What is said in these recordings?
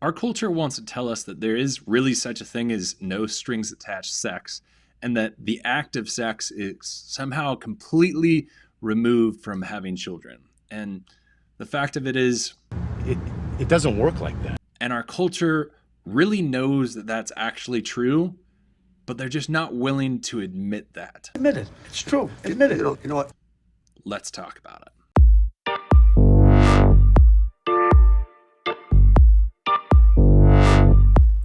Our culture wants to tell us that there is really such a thing as no strings attached sex, and that the act of sex is somehow completely removed from having children. And the fact of it is, It, it doesn't work like that. and our culture really knows that that's actually true, but they're just not willing to admit that. Admit it. It's true. Admit it. You know what? Let's talk about it.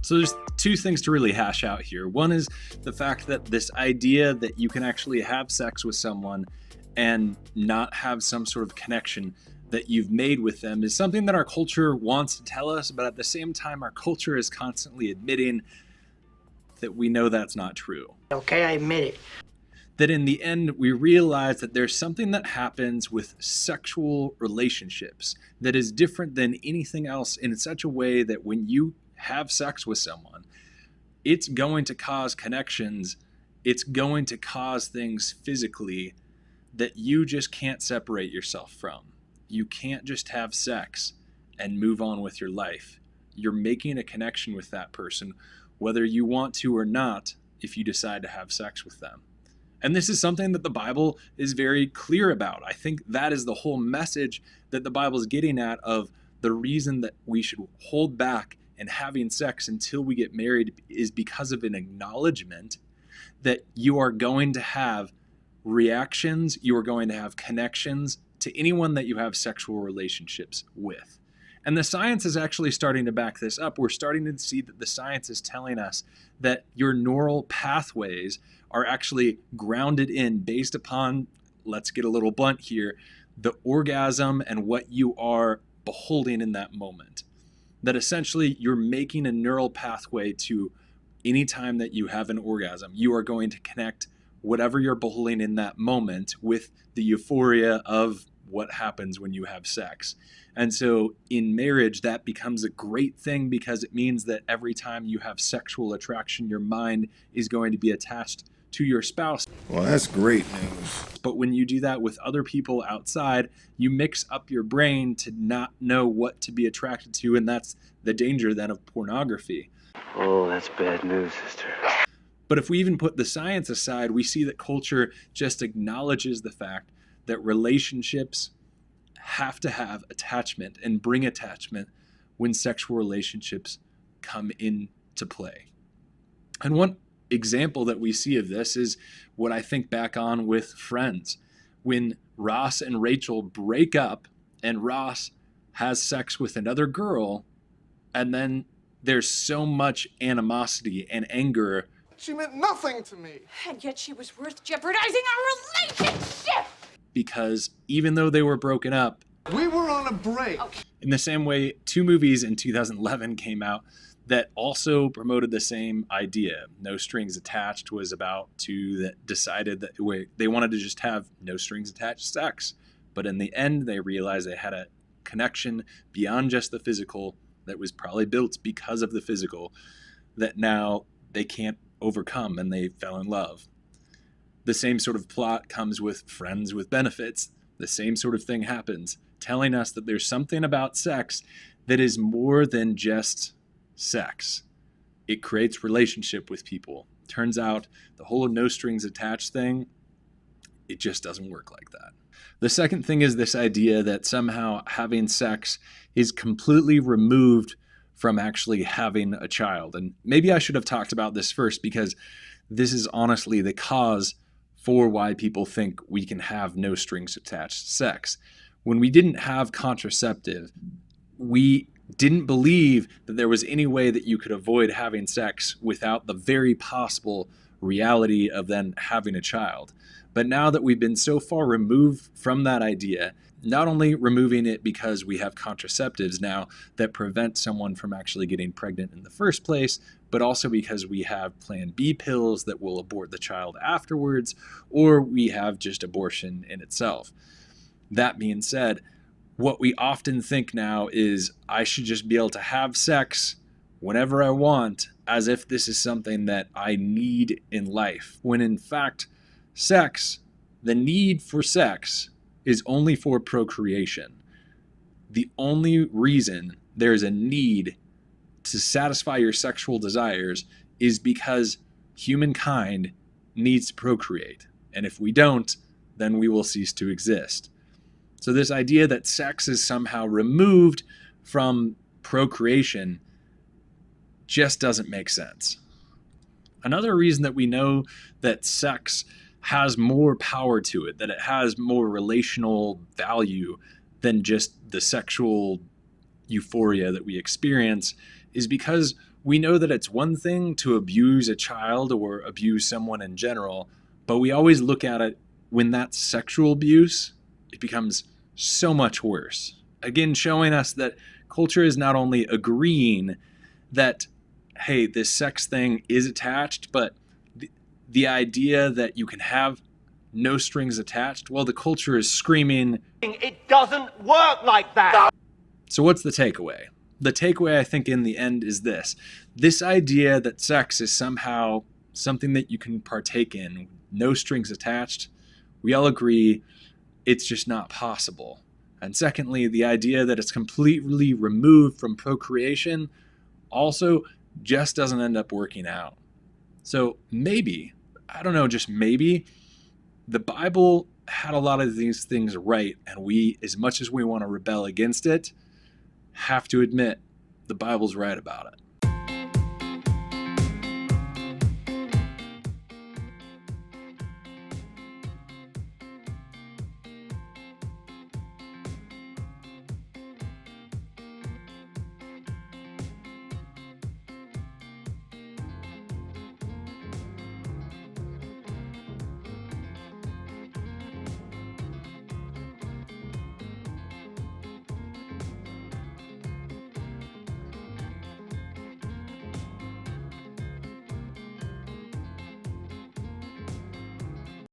So there's two things to really hash out here. One is the fact that this idea that you can actually have sex with someone and not have some sort of connection that you've made with them is something that our culture wants to tell us, but at the same time, our culture is constantly admitting that we know that's not true. Okay, I admit it. That in the end, we realize that there's something that happens with sexual relationships that is different than anything else in such a way that when you have sex with someone, it's going to cause connections, it's going to cause things physically that you just can't separate yourself from. You can't just have sex and move on with your life. You're making a connection with that person, whether you want to or not, if you decide to have sex with them. And this is something that the Bible is very clear about. I think that is the whole message that the Bible is getting at, of the reason that we should hold back and having sex until we get married is because of an acknowledgement that you are going to have reactions, you are going to have connections to anyone that you have sexual relationships with. And the science is actually starting to back this up. We're starting to see that the science is telling us that your neural pathways are actually grounded in, based upon, let's get a little blunt here, the orgasm and what you are beholding in that moment. That essentially you're making a neural pathway to any time that you have an orgasm, you are going to connect whatever you're beholding in that moment with the euphoria of what happens when you have sex. And so in marriage, that becomes a great thing because it means that every time you have sexual attraction, your mind is going to be attached to your spouse. Well, that's great news. But when you do that with other people outside, you mix up your brain to not know what to be attracted to, and that's the danger then of pornography. Oh, that's bad news, sister. But if we even put the science aside, we see that culture just acknowledges the fact that relationships have to have attachment and bring attachment when sexual relationships come into play. And one example that we see of this is what I think back on with Friends. When Ross and Rachel break up and Ross has sex with another girl, and then there's so much animosity and anger. She meant nothing to me. And yet she was worth jeopardizing our relationship! Because even though they were broken up, We were on a break. in the same way, two movies in 2011 came out that also promoted the same idea. No Strings Attached was about two that decided that they wanted to just have no strings attached sex. But in the end, they realized they had a connection beyond just the physical that was probably built because of the physical that now they can't overcome, and they fell in love. The same sort of plot comes with Friends with Benefits. The same sort of thing happens, telling us that there's something about sex that is more than just sex. It creates relationship with people. Turns out the whole no strings attached thing, it just doesn't work like that. The second thing is this idea that somehow having sex is completely removed from actually having a child. And maybe I should have talked about this first, because this is honestly the cause for why people think we can have no strings attached sex. When we didn't have contraceptive, we didn't believe that there was any way that you could avoid having sex without the very possible reality of then having a child. But now that we've been so far removed from that idea, not only removing it because we have contraceptives now that prevent someone from actually getting pregnant in the first place, but also because we have Plan B pills that will abort the child afterwards, or we have just abortion in itself. That being said, what we often think now is I should just be able to have sex whenever I want, as if this is something that I need in life, when in fact, sex, the need for sex, is only for procreation. The only reason there's a need to satisfy your sexual desires is because humankind needs to procreate. And if we don't, then we will cease to exist. So this idea that sex is somehow removed from procreation just doesn't make sense. Another reason that we know that sex has more power to it, that it has more relational value than just the sexual euphoria that we experience, is because we know that it's one thing to abuse a child or abuse someone in general, but we always look at it when that's sexual abuse, it becomes so much worse. Again, showing us that culture is not only agreeing that, hey, this sex thing is attached, but the idea that you can have no strings attached, well, the culture is screaming, it doesn't work like that. So what's the takeaway? The takeaway, I think, in the end is this. This idea that sex is somehow something that you can partake in, no strings attached, we all agree it's just not possible. And secondly, the idea that it's completely removed from procreation also just doesn't end up working out. So maybe, I don't know, just maybe, the Bible had a lot of these things right, and we, as much as we want to rebel against it, have to admit the Bible's right about it.